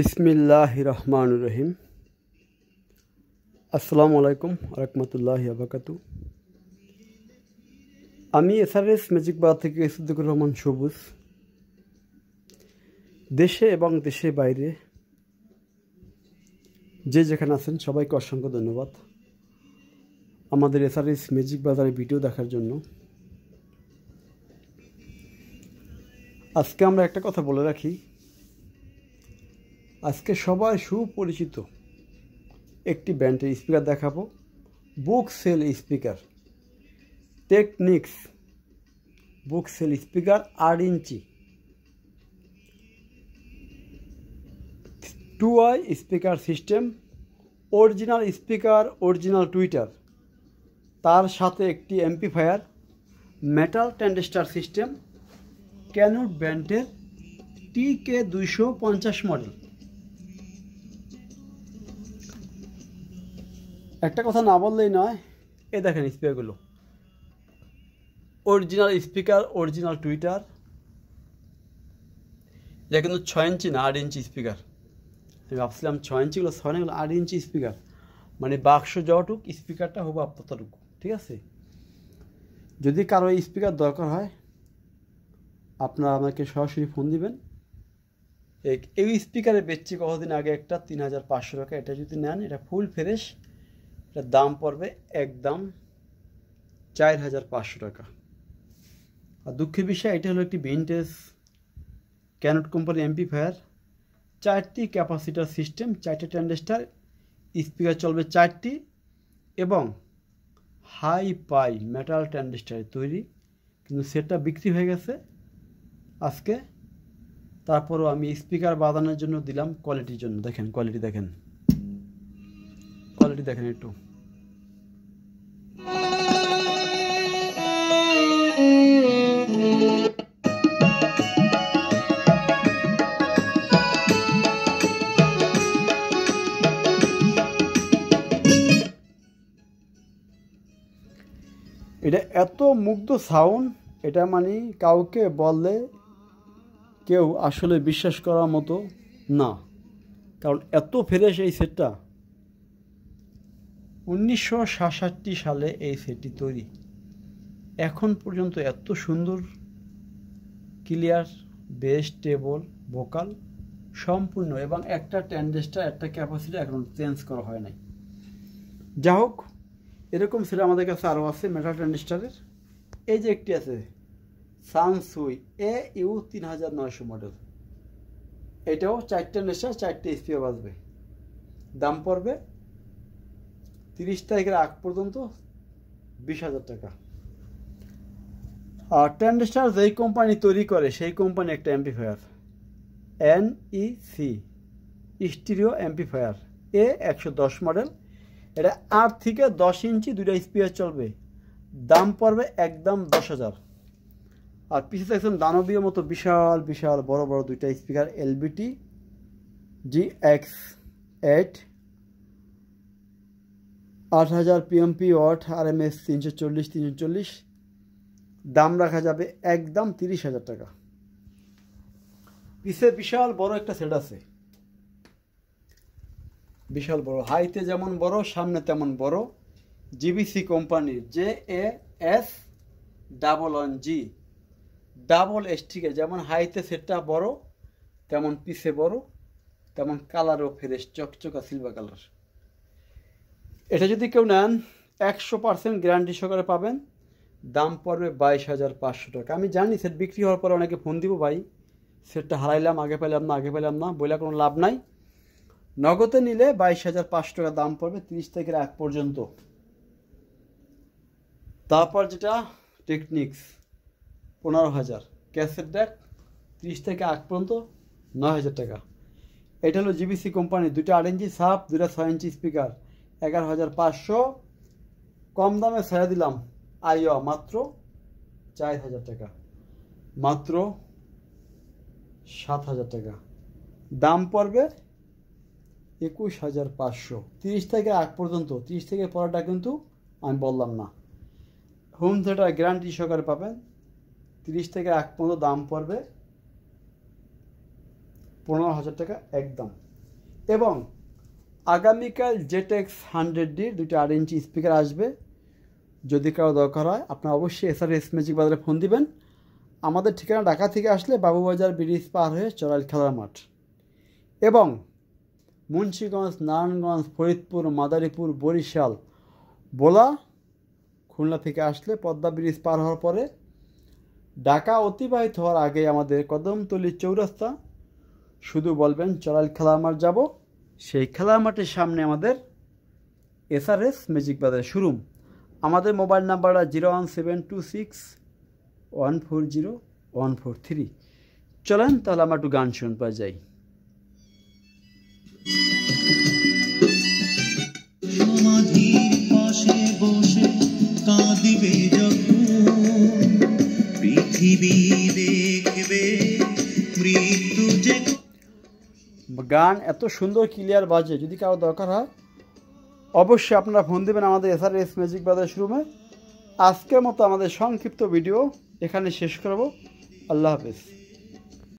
বিসমিল্লাহির রহমানির রহিম। আসসালামু আলাইকুম রহমতুল্লাহি আবরাকাতু। আমি এসআরএস ম্যাজিক বার থেকে সিদ্দিকুর রহমান সবুজ। দেশে এবং দেশের বাইরে যে যেখানে আছেন সবাইকে অসংখ্য ধন্যবাদ আমাদের এসআরএস ম্যাজিক বাজারের ভিডিও দেখার জন্য। আজকে আমরা একটা কথা বলে রাখি, আজকে সবাই সুপরিচিত একটি ব্র্যান্ডের স্পিকার দেখাবো, bookshelf speaker Technics bookshelf speaker 8 inch 2i speaker system, original speaker, original tweeter, তার সাথে একটি amplifier, metal transistor system, Canon ব্র্যান্ডের TK250 মডেল। একটা কথা না বললেই নয়, এ দেখেন স্পিকারগুলো, অরিজিনাল স্পিকার, অরিজিনাল টুইটার। এটা কিন্তু 6 ইঞ্চি না, 8 ইঞ্চি স্পিকার। আমি ভাবছিলাম 6 ইঞ্চিগুলো, 6 না, 8 ইঞ্চি স্পিকার, মানে বাক্স যতটুক স্পিকারটা হবো ততটুকু, ঠিক আছে। যদি কারো এই স্পিকার দরকার হয় আপনারা আমাকে সরাসরি ফোন দিবেন। এই স্পিকারে বেচছি কতদিন আগে একটা 3500 টাকা। এটা যদি নেন, এটা ফুল ফ্রেশ, এটার দাম পড়বে একদম 4500 টাকা। আর দুঃখের বিষয়, এটা হলো একটি ভিনটেজ ক্যানন কোম্পানি এমপ্লিফায়ার, 4টি ক্যাপাসিটার সিস্টেম, 4টি ট্রানজিস্টর, স্পিকার চলবে 4টি এবং হাই পাই মেটাল ট্রানজিস্টারে তৈরি, কিন্তু সেটটা বিক্রি হয়ে গেছে আজকে। তারপরও আমি স্পিকার বাজানোর জন্য দিলাম, কোয়ালিটির জন্য। দেখেন কোয়ালিটি, দেখেন কোয়ালিটি, দেখেন একটু। এটা এত মুগ্ধ সাউন্ড, এটা মানে কাউকে বললে কেউ আসলে বিশ্বাস করার মতো না, কারণ এত ফ্রেশ এই সেটটা। 1967 সালে এই সেটটি তৈরি, এখন পর্যন্ত এত সুন্দর ক্লিয়ার বেস, টেবল, ভোকাল সম্পূর্ণ, এবং একটা ট্রানজিস্টর, একটা ক্যাপাসিটি এখন চেঞ্জ করা হয় নাই। যা হোক, এরকম সেটা আমাদের কাছে আরও আছে মেটাল ট্রানজিস্টারের। এই যে একটি আছে সানসুই AU3900 মডেল, এটাও 4 ট্রানজিস্টর, 4টে স্পিকার বাজবে। দাম পড়বে 30 তারিখের আগ পর্যন্ত 20,000 টাকা। আর ট্রানজিস্টর যেই কোম্পানি তৈরি করে সেই কোম্পানি একটা amplifier, NEC stereo amplifier A110 model. এটা 8 থেকে 10 ইঞ্চি 2টা স্পিকার চলবে। দাম পড়বে একদম 10,000। আর পিছিয়ে দেখছেন দানবীয় মতো বিশাল বিশাল বড় বড় 2টা speaker, LBT GX8, 8000 PMP watt, RMS 340। দাম রাখা যাবে একদম 30,000 টাকা। পিছিয়ে বিশাল বড় একটা সেট আছে, বিশাল বড়, হাইতে যেমন বড় সামনে তেমন বড়, GBC কোম্পানির JAS11G ডাবল স্টিকে। যেমন হাইতে সেটটা বড়, তেমন পিছে বড়, তেমন কালারও ফ্রেশ, চকচকা সিলভার কালার। এটা যদি কেউ নেন 100% গ্যারান্টি সহকারে পাবেন। দাম পড়বে 22,500 টাকা। আমি জানি সেট বিক্রি হওয়ার পরে অনেকে ফোন দিব, ভাই সেটটা হারাইলাম, আগে পেলাম না, বলে কোনো লাভ নাই। নগদে নিলে 22,500 টাকা দাম পড়বে 30 তারিখের আগ পর্যন্ত। তারপর যেটা টেকনিক্স 15,000, ক্যাসেট ডেক 30 থেকে আগ পর্যন্ত 9,000 টাকা। এটা হলো GBC কোম্পানি, 2টা 8 ইঞ্চি সাব, 2টা 6 ইঞ্চি স্পিকার, 11,500। কম দামে ছেড়ে দিলাম আইও মাত্র 4,000 টাকা, মাত্র 7,000 টাকা। দাম পড়বে 21,500 30 থেকে আগ পর্যন্ত। 30 থেকে পরেরটা কিন্তু আমি বললাম না। হোম থিয়েটার গ্যারান্টি সহকারে পাবেন। 30 থেকে আগ পর্যন্ত দাম পড়বে 15,000 টাকা একদম। এবং আগামীকাল জেটেক্স 100D 2টি 8 ইঞ্চি স্পিকার আসবে। যদি কারো দরকার হয় আপনারা অবশ্যই এসআরএস ম্যাজিক বাজারে ফোন দিবেন। আমাদের ঠিকানা ঢাকা থেকে আসলে বাবুবাজার ব্রিজ পার হয়ে চড়াইল খেলার মাঠ, এবং মুন্সিগঞ্জ, নারায়ণগঞ্জ, ফরিদপুর, মাদারীপুর, বরিশাল, ভোলা, খুলনা থেকে আসলে পদ্মা ব্রিজ পার হওয়ার পরে ঢাকা অতিবাহিত হওয়ার আগে আমাদের কদমতলী চৌরাস্তা, শুধু বলবেন চড়াইল খেলার মাঠ যাব, সেই খেলার মাঠের সামনে আমাদের এসআরএস ম্যাজিক বাজার শোরুম। আমাদের মোবাইল নাম্বারটা 01726140143। চলেন তাহলে আমরা একটু গান শুনতে যাই। সমাধির পাশে বসে কাঁদিবে যখন পৃথিবী দেখবে মৃত্যু যে। গান এত সুন্দর ক্লিয়ার বাজে, যদি কারো দরকার হয় অবশ্যই আপনারা ফোন দেবেন আমাদের এসআরএস ম্যাজিক বাজার শোরুমে। আজকের মতো আমাদের সংক্ষিপ্ত ভিডিও এখানে শেষ করব। আল্লাহ হাফেজ।